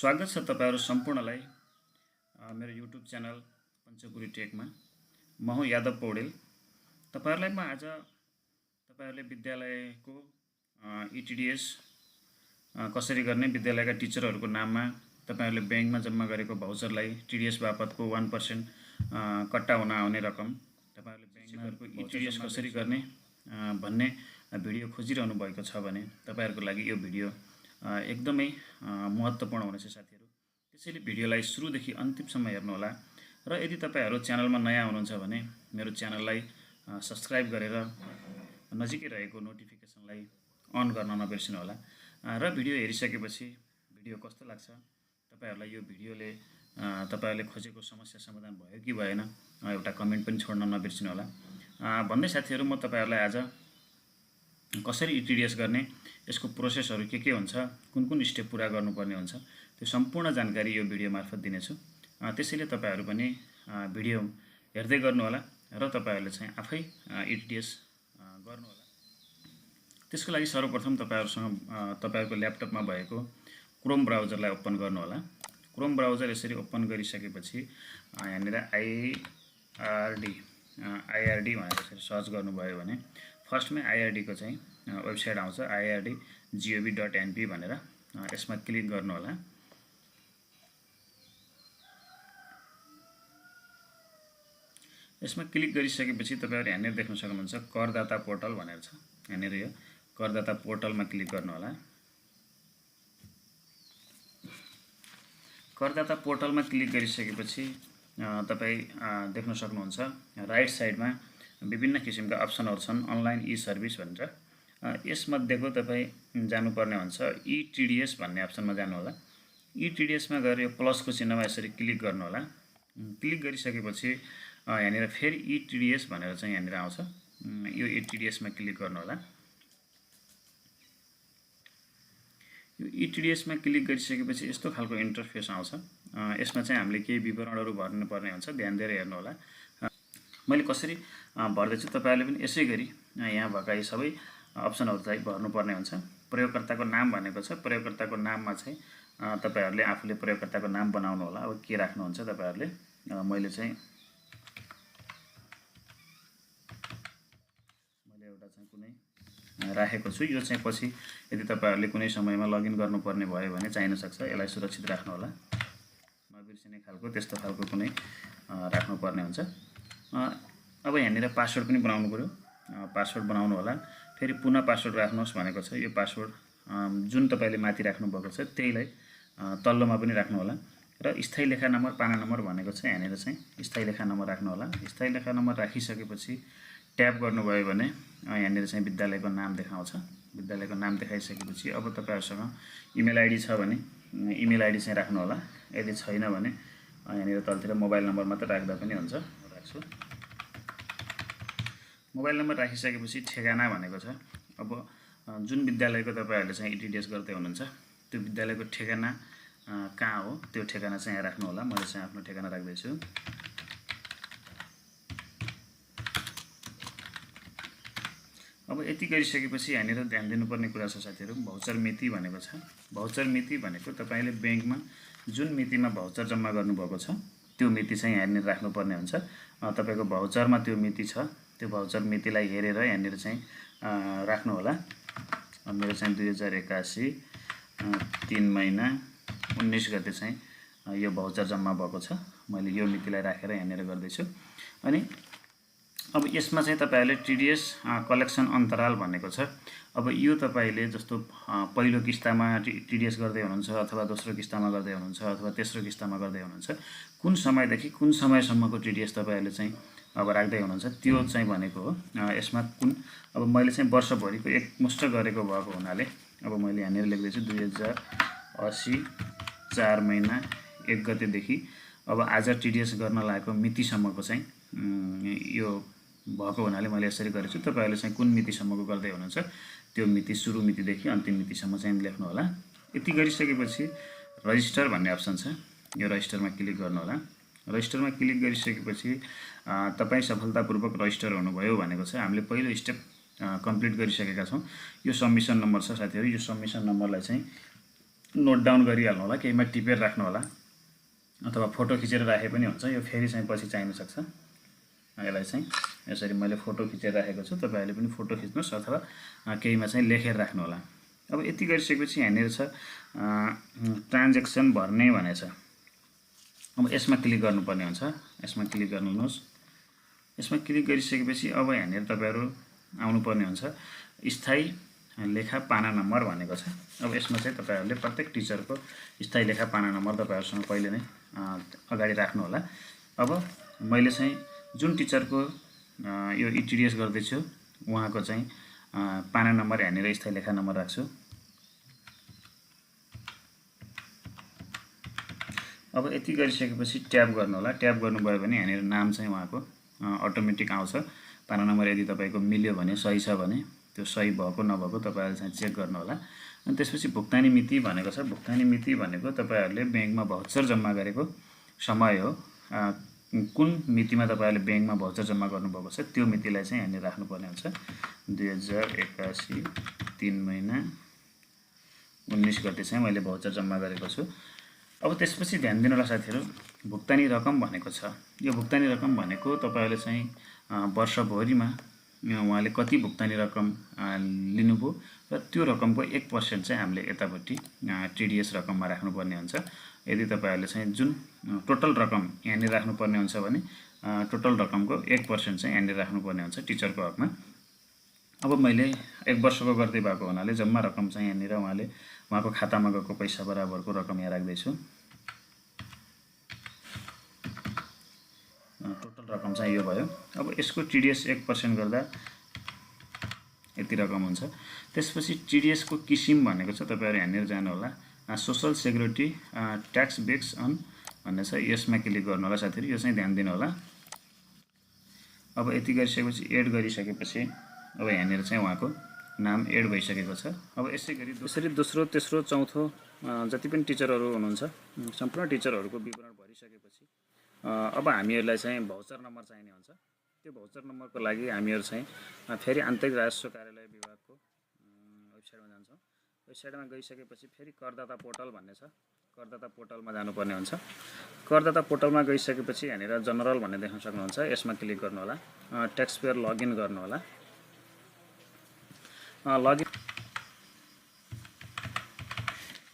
स्वागत छ तपाईहरु सम्पूर्णलाई मेरो युट्युब च्यानल पञ्चपुरी टेकमा। म हुँ यादव पौडेल। तपाईहरुलाई म आज तपाईहरुले विद्यालयको ETDS कसरी गर्ने, विद्यालयका टिचरहरुको नाममा तपाईहरुले बैंकमा जम्मा गरेको भाउचरलाई TDS बापतको 1% कट्टा हुन आउने रकम तपाईहरुले बैंकमा ETDS कसरी गर्ने भन्ने भिडियो खोजिरहनु भएको छ भने तपाईहरुको लागि यो भिडियो एकदमै महत्त्वपूर्ण हुनेछ साथीहरु। त्यसैले भिडियोलाई सुरुदेखि अन्तिमसम्म हेर्नु होला र यदि तपाईहरु च्यानलमा नयाँ हुनुहुन्छ भने मेरो च्यानललाई सब्स्क्राइब गरेर नजिकै रहेको नोटिफिकेसनलाई अन गर्न नबिर्सनु होला। र भिडियो हेरिसकेपछि भिडियो कस्तो लाग्छ, तपाईहरुलाई यो भिडियोले तपाईहरुले खोजेको समस्या समाधान भयो कि भएन एउटा कमेन्ट पनि छोड्न नबिर्सनु होला। भन्दै साथीहरु, म तपाईहरुलाई आज कसरी ETDS गर्ने, यसको प्रोसेसहरु के हुन्छ, कुन स्टेप पूरा गर्नुपर्ने हुन्छ, त्यो सम्पूर्ण जानकारी यो भिडियो मार्फत दिनेछु। त्यसैले तपाईहरु पनि भिडियो हेर्दै गर्नु होला र तपाईहरुले चाहिँ आफै ETDS गर्नु होला। त्यसको लागि सर्वप्रथम तपाईहरुको ल्यापटपमा भएको क्रोम ब्राउजरलाई ओपन गर्नु होला। क्रोम ब्राउजर यसरी ओपन गरिसकेपछि यहाँनिर IRD भनेर यसरी सर्च गर्नुभयो भने फर्स्टमै IRD को चाहिँ वेबसाइट आउँछ, irdgov.np भनेर। यसमा क्लिक गर्नु होला। यसमा क्लिक गरिसकेपछि तपाईहरु यहाँनिर देख्न सक्नुहुन्छ करदाता पोर्टल भनेर छ। यहाँनिर यो करदाता पोर्टलमा क्लिक गर्नु होला। करदाता पोर्टलमा क्लिक गरिसकेपछि तपाई देख्न सक्नुहुन्छ राइट साइडमा विभिन्न किसिमका अप्सनहरु छन्। अनलाइन ई सर्भिस भनेर यसमध्येको तपाई जानुपर्ने हुन्छ ETDS भन्ने अप्सनमा जानु होला। ETDS मा गएर यो प्लसको चिन्हमा यसरी क्लिक गर्नु होला। क्लिक गरिसकेपछि यहाँनिर फेरि ETDS भनेर चाहिँ यहाँनिर आउँछ। यो ETDS मा क्लिक गर्नु होला। यो ETDS मा क्लिक गरिसकेपछि यस्तो खालको इन्टरफेस आउँछ। यसमा चाहिँ हामीले केही विवरणहरु भर्नुपर्ने हुन्छ, ध्यान दिएर हेर्नु होला। मैले कसरी भर्दै छु तपाईहरुले पनि यसै गरी यहाँ भएका यी सबै अप्सनहरु चाहिँ भर्नुपर्ने हुन्छ। प्रयोगकर्ताको नाम भनेको छ, प्रयोगकर्ताको नाममा चाहिँ तपाईहरुले आफूले प्रयोगकर्ताको नाम बनाउनु होला। अब के राख्नुहुन्छ तपाईहरुले, मैले एउटा चाहिँ कुनै राखेको छु। यो चाहिँ पछि यदि तपाईहरुले कुनै समयमा लगइन गर्नुपर्ने भयो भने चाहिन सक्छ। यसलाई सुरक्षित राख्नु होला, नबिर्सिने खालको त्यस्तो खालको कुनै राख्नुपर्ने हुन्छ। अब यहाँनिर पासवर्ड पनि बनाउनु पर्यो। पासवर्ड बनाउनु होला। फेरि पुनः पासवर्ड राख्नुहोस् भनेको छ। यो पासवर्ड जुन तपाईले माथि राख्नु भएको छ त्यहीलाई तल्लोमा पनि राख्नु होला। र स्थायी लेखा नम्बर, पाना नम्बर भनेको छ, यहाँनिर चाहिँ स्थायी लेखा नम्बर राख्नु होला। स्थायी लेखा नम्बर राखिसकेपछि ट्याब गर्नुभयो भने यहाँनिर चाहिँ विद्यालयको नाम देखाउँछ। विद्यालयको नाम देखाइसकेपछि अब तपाईहरुसँग इमेल आइडी छ भने इमेल आइडी चाहिँ राख्नु होला। यदि छैन भने यहाँनिर तलतिर मोबाइल नम्बर मात्र राख्दा पनि हुन्छ। राख्छु। मोबाइल नम्बर राखिसकेपछि ठेगाना भनेको छ। अब जुन विद्यालयको तपाईहरुले चाहिँ ETDS गर्दै हुनुहुन्छ त्यो विद्यालयको ठेगाना कहाँ हो त्यो ठेगाना चाहिँ यहाँ राख्नु होला। मैले चाहिँ आफ्नो ठेगाना राख्दै छु। अब यति गरिसकेपछि यहाँनिर ध्यान दिनुपर्ने कुरा छ साथीहरु, भाउचर मिति भनेको छ। भाउचर मिति भनेको तपाईले बैंकमा जुन मितिमा भाउचर जम्मा गर्नुभएको छ त्यो मिति चाहिँ यहाँनिर राख्नुपर्ने हुन्छ। तपाईको भाउचरमा त्यो मिति छ, त्यो भाउचर मितिलाई हेरेर यहाँनिर चाहिँ राख्नु होला। मेरो चाहिँ 2081 3 महिना 19 गते चाहिँ यो भाउचर जम्मा भएको छ। मैले यो मितिलाई राखेर यहाँनिर गर्दै छु। अनि अब यसमा चाहिँ तपाईहरुले TDS कलेक्सन अन्तराल भनेको छ। अब यो तपाईले जस्तो पहिलो किस्तामा TDS गर्दै हुनुहुन्छ अथवा दोस्रो किस्तामा गर्दै हुनुहुन्छ अथवा तेस्रो किस्तामा गर्दै हुनुहुन्छ, कुन समयदेखि कुन समयसम्मको TDS तपाईहरुले चाहिँ अब राख्दै हुनुहुन्छ त्यो चाहिँ भनेको हो। यसमा कुन अब मैले चाहिँ वर्षभरिको एकमुष्ट गरेको भएको हुनाले अब मैले यहाँनिर लेख्दै छु 2080 4 महिना 1 गतेदेखि अब आज TDS गर्न लागेको मितिसम्मको चाहिँ यो भएको हुनाले मैले यसरी गरेछु। तपाईहरुले चाहिँ कुन मितिसम्मको गर्दै हुनुहुन्छ त्यो मिति, सुरु मितिदेखि अन्तिम मितिसम्म चाहिँ लेख्नु होला। यति गरिसकेपछि रजिस्टर भन्ने अप्सन छ, यो रजिस्टरमा क्लिक गर्नु होला। रजिस्टरमा क्लिक गरिसकेपछि तपाई सफलतापूर्वक रजिस्टर हुनुभयो भनेको छ। हामीले पहिलो स्टेप कम्प्लिट गरिसकेका छौं। यो सबमिसन नम्बर छ साथीहरु। यो सबमिसन नम्बरलाई चाहिँ नोट डाउन गरिहाल्नु होला, केहीमा टिपेर राख्नु होला अथवा फोटो खिचेर राखे पनि हुन्छ। यो फेरि चाहिँ पछि चाहिन सक्छ। यसलाई चाहिँ यसरी मैले फोटो खिचेर राखेको छु, तपाईहरुले पनि फोटो खिच्नुस् अथवा केहीमा चाहिँ लेखेर राख्नु होला। अब यति गरिसकेपछि यहाँनिर छ ट्रान्ज्याक्सन भर्ने भनेछ। अब यसमा क्लिक गर्नुपर्ने हुन्छ। यसमा क्लिक गर्नुहोस्। यसमा क्लिक गरिसकेपछि अब यहाँनिर तपाईहरु आउनुपर्ने हुन्छ स्थायी लेखा पाना नम्बर भनेको छ। अब यसमा चाहिँ तपाईहरुले प्रत्येक टिचरको स्थायी लेखा पाना नम्बर तपाईहरुसँग पहिले नै अगाडि राख्नु होला। अब मैले चाहिँ जुन टिचरको यो ETDS गर्दै छु उहाँको चाहिँ पाना नम्बर यहाँनिर स्थायी लेखा नम्बर राख्छु। अब यति गरिसकेपछि ट्याब गर्नु होला। ट्याब गर्नुभयो भने यहाँनिर नाम चाहिँ उहाँको अटोमेटिक आउँछ। पाना नम्बर यदि तपाईको मिल्यो भने, सही छ भने त्यो सही भएको नभएको तपाईहरुले चाहिँ चेक गर्नु होला। अनि त्यसपछि भुक्तानी मिति भनेको छ। भुक्तानी मिति भनेको तपाईहरुले बैंकमा भाउचर जम्मा गरेको समय हो। कुन मितिमा तपाईहरुले बैंकमा भाउचर जम्मा गर्नुभएको छ त्यो मितिलाई चाहिँ यहाँनिर राख्नुपर्ने हुन्छ। 2081 3 महिना 19 गते चाहिँ मैले भाउचर जम्मा गरेको छु। अब त्यसपछि ध्यान दिनु होला साथीहरु, भुक्तानी रकम भनेको छ। यो भुक्तानी रकम भनेको तपाईहरुले चाहिँ वर्षभरिमा उहाँले कति भुक्तानी रकम लिनुभयो र त्यो रकमको 1% चाहिँ हामीले यतापट्टि TDS रकममा राख्नुपर्ने हुन्छ। यदि तपाईहरुले चाहिँ जुन टोटल रकम यहाँनिर राख्नुपर्ने हुन्छ भने टोटल रकमको 1% चाहिँ यहाँनिर राख्नुपर्ने हुन्छ टिचरको हकमा। अब मैले 1 वर्षको गर्दै भएको हुनाले जम्मा रकम चाहिँ यहाँनिर उहाँको खातामा गएको पैसा बराबरको रकम यहाँ राख्दै छु। टोटल रकम चाहिँ यो भयो। अब यसको TDS 1% गर्दा यति रकम हुन्छ। त्यसपछि TDS को किसिम भनेको छ। तपाईहरु यहाँनिर जानु होला। Social security tax base on भन्ने छ। यसमा क्लिक गर्नु होला साथीहरु। यो चाहिँ ध्यान दिनु होला। अब यति गरिसकेपछि एड गरिसकेपछि अब यहाँनिर चाहिँ उहाँको नाम एड भइसकेको छ। अब यसरी दोस्रो तेस्रो चौथो जति पनि टिचरहरु हुनुहुन्छ सम्पूर्ण टिचरहरुको विवरण भरिसकेपछि अब हामीहरुलाई चाहिँ भाउचर नम्बर चाहिने हुन्छ। त्यो भाउचर नम्बरको लागि हामीहरु चाहिँ फेरि आन्तरिक राजस्व कार्यालय विभागको वेबसाइटमा जान्छौं। वेबसाइटमा गइसकेपछि फेरि करदाता पोर्टल भन्ने छ। करदाता पोर्टलमा जानुपर्ने हुन्छ। करदाता पोर्टलमा गइसकेपछि यहाँनिर जनरल भन्ने देख्न सक्नुहुन्छ। यसमा क्लिक गर्नु होला। ट्याक्स पेयर लगइन गर्नु होला। लगइन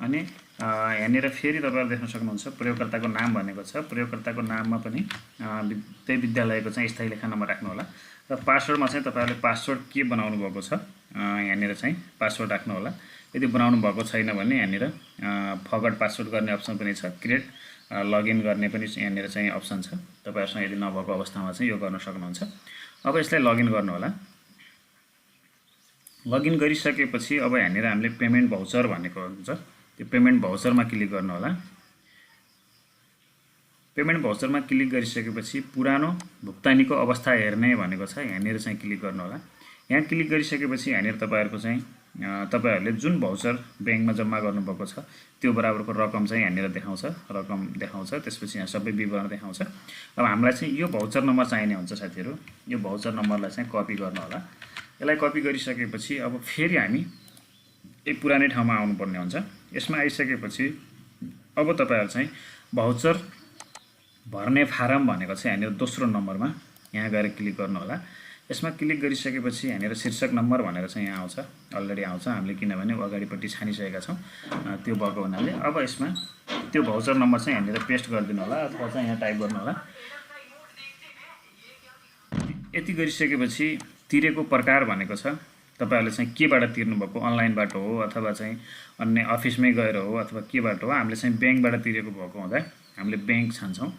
अनि यहाँनिर फेरि तपाईहरुले देख्न सक्नुहुन्छ प्रयोगकर्ताको नाम भनेको छ। प्रयोगकर्ताको नाममा पनि त्यही विद्यालयको चाहिँ स्थायी लेखा नम्बर राख्नु होला। र पासवर्डमा चाहिँ तपाईहरुले पासवर्ड के बनाउनु भएको छ यहाँनिर चाहिँ पासवर्ड राख्नु होला। यदि बनाउनु भएको छैन भने यहाँनिर फरवर्ड पासवर्ड गर्ने अप्सन पनि छ। क्रिएट लगइन गर्ने पनि यहाँनिर चाहिँ अप्सन छ। तपाईहरुसँग यदि नभएको अवस्थामा चाहिँ यो गर्न सक्नुहुन्छ। अब यसलाई लगइन गर्नु होला। लगइन गरिसकेपछि अब यहाँनिर हामीले पेमेन्ट भाउचर भनेको हुन्छ। त्यो पेमेन्ट भाउचरमा क्लिक गर्नु होला। पेमेन्ट भाउचरमा क्लिक गरिसकेपछि पुरानो भुक्तानीको अवस्था हेर्ने भनेको छ। यहाँनिर चाहिँ क्लिक गर्नु होला। यहाँ क्लिक गरिसकेपछि यहाँनिर तपाईहरुको चाहिँ तपाईहरुले जुन भाउचर बैंकमा जम्मा गर्नुभएको छ त्यो बराबरको रकम चाहिँ यहाँनिर देखाउँछ। रकम देखाउँछ। त्यसपछि यहाँ सबै विवरण देखाउँछ। अब हामीलाई चाहिँ यो भाउचर नम्बर चाहिने हुन्छ साथीहरु। यो भाउचर नम्बरलाई चाहिँ कपी गर्नु होला। यसलाई कपी गरिसकेपछि अब फेरि हामी एक पुरानै ठाउँमा आउनुपर्ने हुन्छ। यसमा आइसकेपछि अब तपाईहरु चाहिँ भाउचर भर्ने फारम भनेको छ यहाँनिर दोस्रो नम्बरमा यहाँ गएर क्लिक गर्नु होला। यसमा क्लिक गरिसकेपछि यहाँनिर शीर्षक नम्बर भनेर चाहिँ यहाँ आउँछ। अलरेडी आउँछ। हामीले किनभने अगाडिपट्टि छानिसकेका छौं त्यो भएको हुनाले। अब यसमा त्यो भाउचर नम्बर चाहिँ यहाँनिर पेस्ट गरिदिनु होला अथवा चाहिँ यहाँ टाइप गर्नु होला। यति गरिसकेपछि तिरेको प्रकार भनेको छ। तपाईहरुले चाहिँ केबाट तिर्नु भएको, अनलाइनबाट हो अथवा चाहिँ अन्य अफिसमै गएर हो अथवा केबाट हो। हामीले चाहिँ बैंकबाट तिरेको भएको हुँदा हामीले बैंक छान्छौं।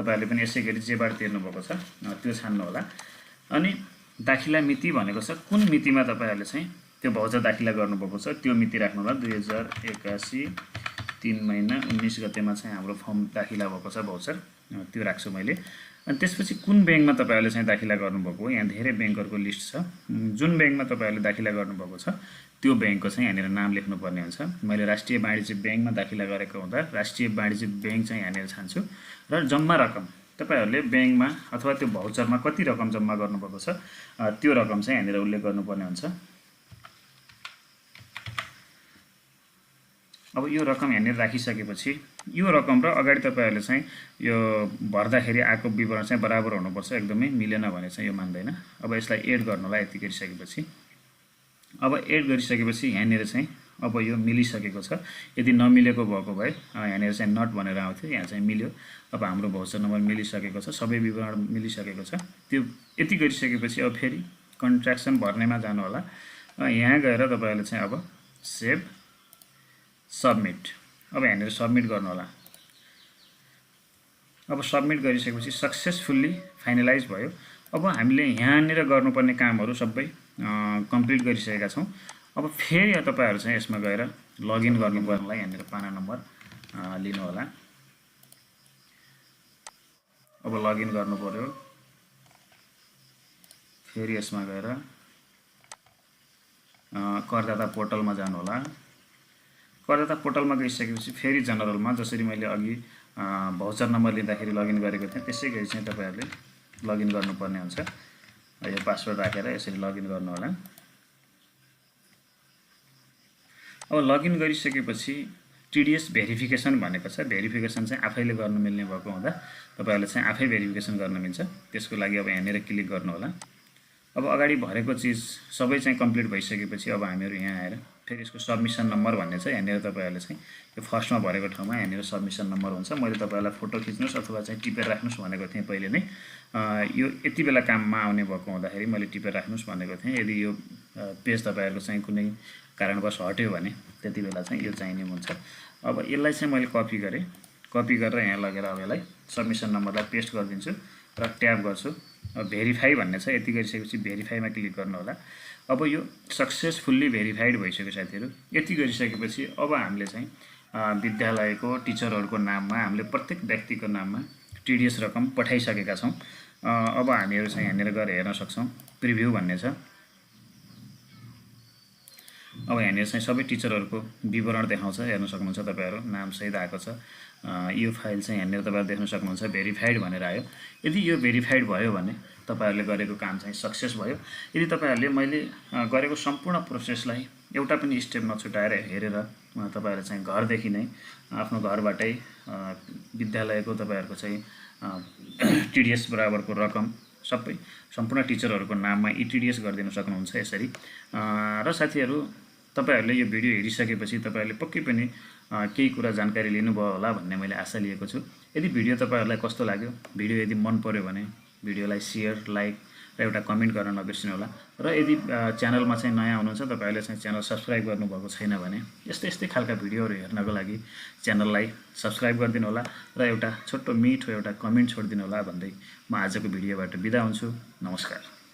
तपाईहरुले पनि यसैगरी जेबाट तिर्नु भएको छ त्यो छान्नु होला। अनि दाखिला मिति भनेको छ। कुन मितिमा तपाईहरुले चाहिँ त्यो भाउचर दाखिला गर्नुभएको छ त्यो मिति राख्नु होला। 2081 3 महिना 19 गतेमा चाहिँ हाम्रो फर्म दाखिला भएको छ भाउचर त्यो राख्छु मैले। अनि त्यसपछि कुन बैंकमा तपाईहरुले चाहिँ दाखिला गर्नुभएको हो। यहाँ धेरै बैंकहरुको लिस्ट छ। जुन बैंकमा तपाईहरुले दाखिला गर्नुभएको छ त्यो बैंकको चाहिँ यहाँनिर नाम लेख्नुपर्ने हुन्छ। मैले राष्ट्रिय वाणिज्य बैंकमा दाखिला गरेको हुँदा राष्ट्रिय वाणिज्य बैंक चाहिँ यहाँनिर छान्छु र जम्मा रकम तपाईहरुले बैंकमा अथवा त्यो भाउचरमा कति रकम जम्मा गर्नुभएको छ त्यो रकम चाहिँ यहाँनिर उल्लेख गर्नुपर्ने हुन्छ। अब यो रकम यहाँनिर राखिसकेपछि यो रकम र अगाडि तपाईँहरूले चाहिँ यो भर्दाखेरि आएको विवरण चाहिँ बराबर हुनुपर्छ, एकदमै मिलेन भने चाहिँ यो मान्दैन। अब यसलाई एड गर्नलाई यति गरिसकेपछि अब एड गरिसकेपछि यहाँनिर चाहिँ अब यो मिलिसकेको छ। यदि नमिलेको भएको भए यहाँनिर चाहिँ नट भनेर आउँथ्यो, यहाँ चाहिँ मिल्यो। अब हाम्रो भाउचर नम्बर मिलिसकेको छ, सबै विवरण मिलिसकेको छ। त्यो यति गरिसकेपछि अब फेरि कन्ट्र्याक्सन भर्नेमा जानु होला। यहाँ गएर तपाईँहरूले चाहिँ अब सेभ सबमिट, अब यहाँनिर सबमिट गर्नु होला। अब सबमिट गरिसकेपछि सक्सेसफुल्ली फाइनलाइज भयो। अब हामीले यहाँनिर गर्नुपर्ने कामहरू सबै कम्प्लिट गरिसकेका छौँ। अब फेरि तपाईँहरू चाहिँ यसमा गएर लगइन गर्नुपर्नेलाई यहाँनिर पाना नम्बर लिनु होला। अब लगइन गर्नु पर्यो। फेरि यसमा गएर करदाता पोर्टलमा जानु होला। करदाता पोर्टलमा गइसकेपछि फेरि जनरलमा जसरी मैले अघि भाउचर नम्बर लिँदाखेरि लगइन गरेको थिएँ त्यसै गरी चाहिँ तपाईँहरूले लगइन गर्नुपर्ने हुन्छ। यो पासवर्ड राखेर यसरी लगइन गर्नु होला। अब लगइन गरिसकेपछि टिडिएस भेरिफिकेसन भनेको छ। भेरिफिकेसन चाहिँ आफैले गर्नु मिल्ने भएको हुँदा तपाईँहरूले चाहिँ आफै भेरिफिकेसन गर्न मिल्छ। त्यसको लागि अब यहाँनिर क्लिक गर्नु होला। अब अगाडि भरेको चिज सबै चाहिँ कम्प्लिट भइसकेपछि अब हामीहरू यहाँ आएर फेरि यसको सबमिसन नम्बर भन्ने छ। यहाँनिर तपाईँहरूले चाहिँ यो फर्स्टमा भरेको ठाउँमा यहाँनिर सबमिसन नम्बर हुन्छ। मैले तपाईँहरूलाई फोटो खिच्नुहोस् अथवा चाहिँ टिपेर राख्नुहोस् भनेको थिएँ पहिले नै। यो यति बेला काममा आउने भएको हुँदाखेरि मैले टिपेर राख्नुहोस् भनेको थिएँ। यदि यो पेज तपाईँहरूको चाहिँ कुनै कारणवश हट्यो भने त्यति बेला चाहिँ यो चाहिने हुन्छ। अब यसलाई चाहिँ मैले कपी गरेँ। कपी गरेर यहाँ लगेर अब यसलाई सबमिसन नम्बरलाई पेस्ट गरिदिन्छु र ट्याब गर्छु। अब भेरिफाई भन्ने छ, यति गरिसकेपछि भेरिफाईमा क्लिक गर्नु होला। अब यो सक्सेसफुल्ली भेरिफाइड भइसक्यो साथीहरू। यति गरिसकेपछि अब हामीले चाहिँ विद्यालयको टिचरहरूको नाममा हामीले प्रत्येक व्यक्तिको नाममा टिडिएस रकम पठाइसकेका छौँ। अब हामीहरू चाहिँ यहाँनिर गएर हेर्न सक्छौँ। प्रिभ्यू भन्ने छ। अब यहाँनिर चाहिँ सबै टिचरहरूको विवरण देखाउँछ, हेर्न सक्नुहुन्छ तपाईँहरू, नामसहित आएको छ। यो फाइल चाहिँ यहाँनिर तपाईँहरू देख्न सक्नुहुन्छ भेरिफाइड भनेर आयो। यदि यो भेरिफाइड भयो भने तपाईँहरूले गरेको काम चाहिँ सक्सेस भयो। यदि तपाईँहरूले मैले गरेको सम्पूर्ण प्रोसेसलाई एउटा पनि स्टेप नछुटाएर हेरेर तपाईँहरूले चाहिँ घरदेखि नै आफ्नो घरबाटै विद्यालयको तपाईँहरूको चाहिँ टिडिएस बराबरको रकम सबै सम्पूर्ण टिचरहरूको नाममा ETDS गरिदिन सक्नुहुन्छ यसरी। र साथीहरू, तपाईँहरूले यो भिडियो हेरिसकेपछि तपाईँहरूले पक्कै पनि केही कुरा जानकारी लिनुभयो होला भन्ने मैले आशा लिएको छु। यदि भिडियो तपाईँहरूलाई कस्तो लाग्यो, भिडियो यदि मन पर्यो भने भिडियोलाई सेयर, लाइक र एउटा कमेन्ट गर्न नबिर्सिनु होला। र यदि च्यानलमा चाहिँ नयाँ हुनुहुन्छ, तपाईँहरूले चाहिँ च्यानल सब्सक्राइब गर्नुभएको छैन भने यस्तै खालका भिडियोहरू हेर्नको लागि च्यानललाई सब्सक्राइब गरिदिनु होला र एउटा छोटो मिठो एउटा कमेन्ट छोडिदिनु होला भन्दै म आजको भिडियोबाट बिदा हुन्छु। नमस्कार।